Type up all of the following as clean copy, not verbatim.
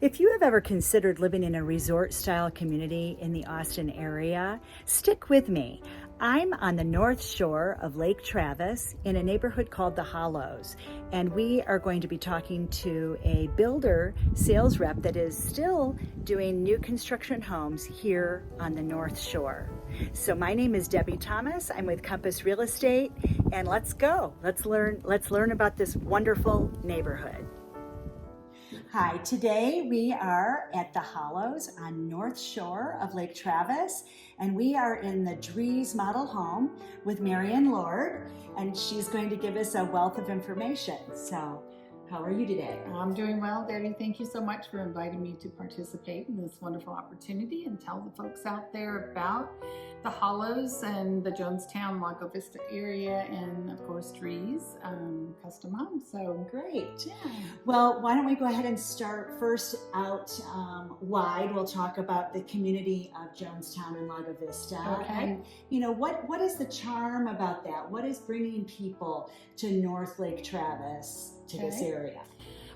If you have ever considered living in a resort-style community in the Austin area, stick with me. I'm on the north shore of Lake Travis in a neighborhood called the Hollows, and we are going to be talking to a builder sales rep that is still doing new construction homes here on the North Shore. So my name is Debbie Thomas. I'm with Compass Real Estate, and let's go. Let's learn about this wonderful neighborhood. Hi, today we are at the Hollows on North Shore of Lake Travis, and we are in the Drees model home with Marion Lord, and she's going to give us a wealth of information. So, how are you today? I'm doing well, Debbie. Thank you so much for inviting me to participate in this wonderful opportunity and tell the folks out there about the Hollows and the Jonestown, Lago Vista area, and of course Drees Custom Homes. So great. Yeah. Well, why don't we go ahead and start first out wide. We'll talk about the community of Jonestown and Lago Vista. Okay. And, what is the charm about that? What is bringing people to North Lake Travis, to this area?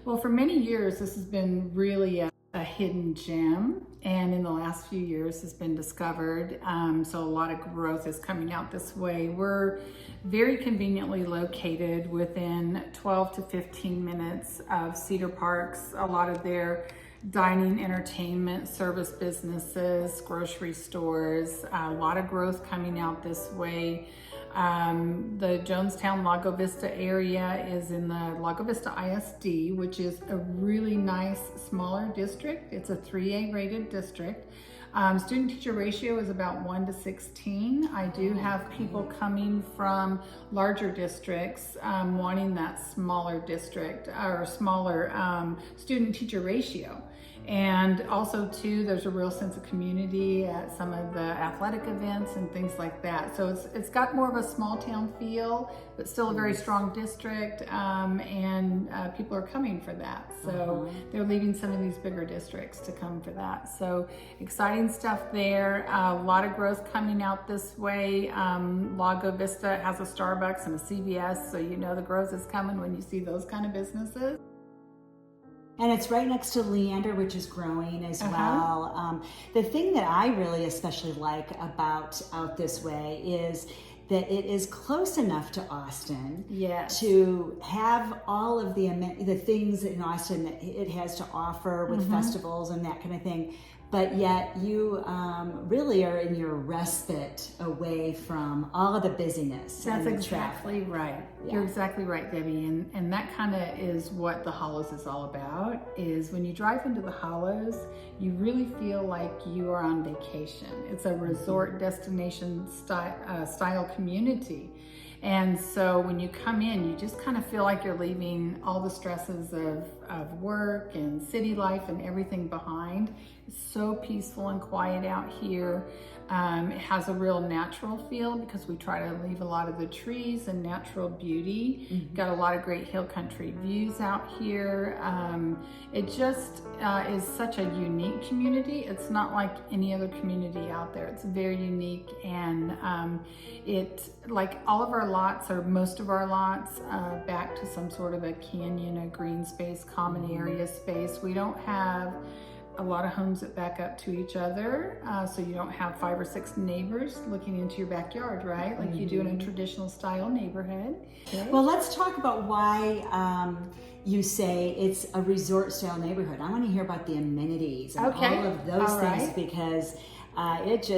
Well, for many years, this has been really a hidden gem, and in the last few years has been discovered. So a lot of growth is coming out this way. We're very conveniently located within 12 to 15 minutes of Cedar Parks. A lot of their dining, entertainment, service businesses, grocery stores, a lot of growth coming out this way. The Jonestown Lago Vista area is in the Lago Vista ISD, which is a really nice smaller district. It's a 3A rated district. Student teacher ratio is about 1 to 16. I do have people coming from larger districts wanting that smaller district or smaller student teacher ratio. And also too, there's a real sense of community at some of the athletic events and things like that. So it's got more of a small town feel, but still a very strong district, and people are coming for that. So they're leaving some of these bigger districts to come for that. So exciting stuff there. A lot of growth coming out this way. Lago Vista has a Starbucks and a CVS, so you know the growth is coming when you see those kind of businesses. And it's right next to Leander, which is growing as well. The thing that I really especially like about out this way is that it is close enough to Austin to have all of the things in Austin that it has to offer with festivals and that kind of thing. But yet you really are in your respite away from all of the busyness. That's exactly right. Yeah. You're exactly right, Debbie. And that kind of is what the Hollows is all about, is when you drive into the Hollows, you really feel like you are on vacation. It's a resort destination style community. And so when you come in, you just kind of feel like you're leaving all the stresses of work and city life and everything behind. It's so peaceful and quiet out here. It has a real natural feel because we try to leave a lot of the trees and natural beauty. Got a lot of great hill country views out here. It just is such a unique community. It's not like any other community out there. It's very unique, and it, like all of our lots, or most of our lots, back to some sort of a canyon, a green space, common area space. We don't have a lot of homes that back up to each other, so you don't have 5 or 6 neighbors looking into your backyard, right? Like you do in a traditional style neighborhood. Okay. Well, let's talk about why you say it's a resort style neighborhood. I want to hear about the amenities and all of those things, because it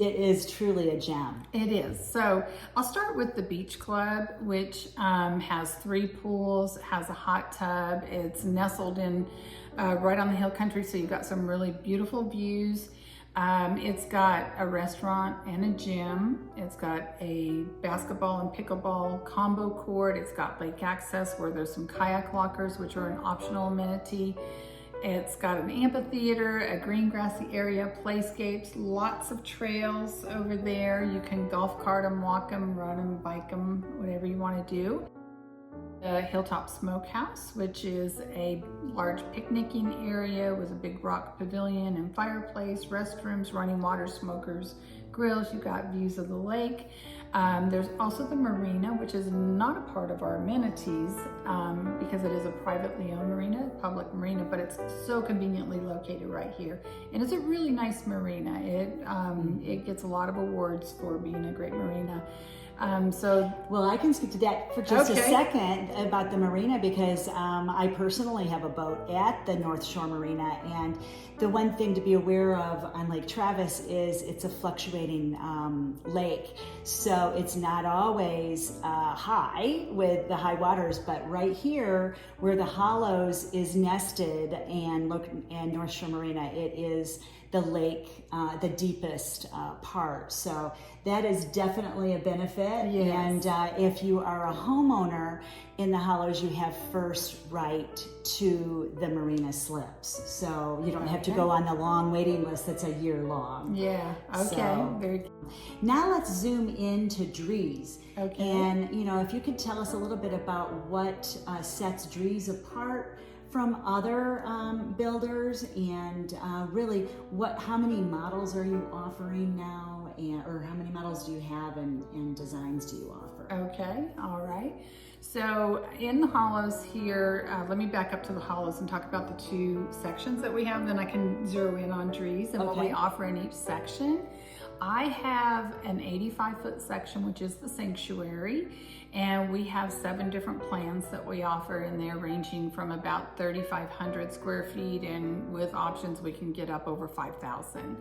is truly a gem. It is. So I'll start with the beach club, which has 3 pools, has a hot tub. It's nestled in right on the hill country, so you've got some really beautiful views. It's got a restaurant and a gym. It's got a basketball and pickleball combo court. It's got lake access where there's some kayak lockers, which are an optional amenity. It's got an amphitheater, a green grassy area, playscapes, lots of trails over there. You can golf cart them, walk them, run them, bike them, whatever you want to do. The Hilltop Smokehouse, which is a large picnicking area with a big rock pavilion and fireplace, restrooms, running water, smokers, grills. You've got views of the lake. There's also the marina, which is not a part of our amenities because it is a privately owned marina, public marina, but it's so conveniently located right here. And it's a really nice marina. It gets a lot of awards for being a great marina. Well, I can speak to that for just a second about the marina because I personally have a boat at the Northshore Marina, and the one thing to be aware of on Lake Travis is it's a fluctuating lake, so it's not always high with the high waters, but right here where the Hollows is nested and Northshore Marina, it is the lake, the deepest part. So that is definitely a benefit. Yes. And if you are a homeowner in the Hollows, you have first right to the marina slips. So you don't have to go on the long waiting list that's a year long. Yeah, okay. So, very good. Now let's zoom into Drees. Okay. And if you could tell us a little bit about what sets Drees apart from other builders, and really how many models are you offering now, or how many models do you have and designs do you offer? Okay, all right. So in the Hollows here, let me back up to the Hollows and talk about the two sections that we have, then I can zero in on Drees and what we offer in each section. I have an 85-foot section, which is the sanctuary, and we have 7 different plans that we offer in there, ranging from about 3,500 square feet, and with options we can get up over 5,000.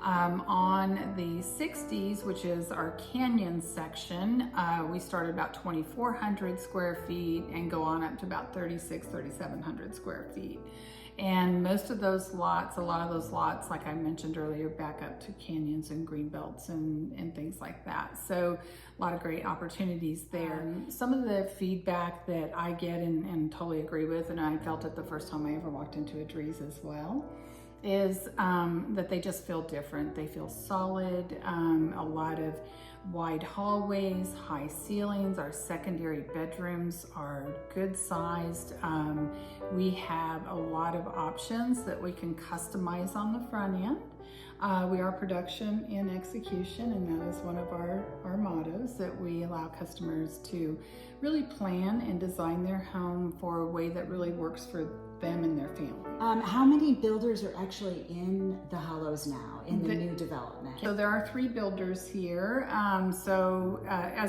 On the 60s, which is our canyon section, we start at about 2,400 square feet and go on up to about 3,700 square feet. And most of those lots, a lot of those lots, like I mentioned earlier, back up to canyons and green belts and things like that. So a lot of great opportunities there. Some of the feedback that I get and totally agree with, and I felt it the first time I ever walked into a Drees as well, is that they just feel different. They feel solid, a lot of wide hallways, high ceilings. Our secondary bedrooms are good sized. We have a lot of options that we can customize on the front end. We are production and execution, and that is one of our mottos, that we allow customers to really plan and design their home for a way that really works for them and their family. How many builders are actually in the Hollows now, in the new development? So there are 3 builders here. As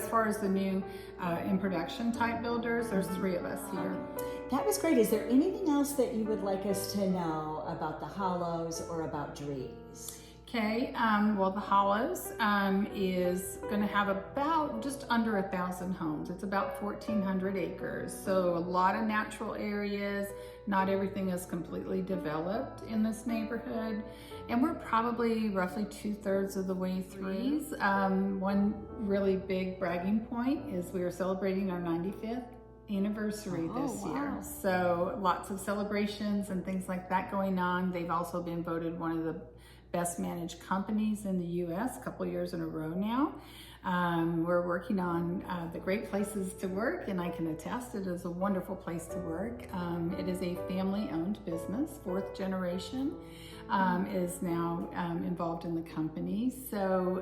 far as the new in production type builders, there's 3 of us here. That was great. Is there anything else that you would like us to know about the Hollows or about Drees? Okay, well, the Hollows is going to have about just under 1,000 homes. It's about 1,400 acres, so a lot of natural areas. Not everything is completely developed in this neighborhood, and we're probably roughly 2/3 of the way through. One really big bragging point is we are celebrating our 95th anniversary this year. So lots of celebrations and things like that going on. They've also been voted one of the best managed companies in the U.S. a couple years in a row now. We're working on the great places to work, and I can attest it is a wonderful place to work. It is a family-owned business. 4th generation is now involved in the company. So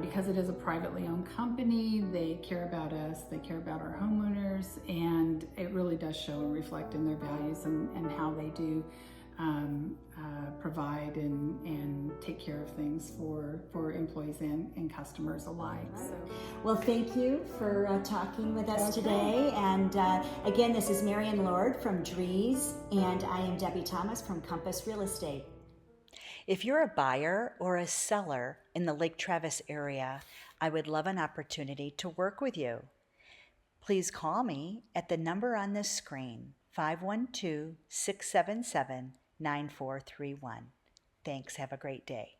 because it is a privately owned company, they care about us, they care about our homeowners, and it really does show and reflect in their values and how they do provide and take care of things for employees and customers alike. Well, thank you for talking with us today. And again, this is Marian Lord from Drees, and I am Debbie Thomas from Compass Real Estate. If you're a buyer or a seller in the Lake Travis area, I would love an opportunity to work with you. Please call me at the number on this screen, 512-677-9431. Thanks. Have a great day.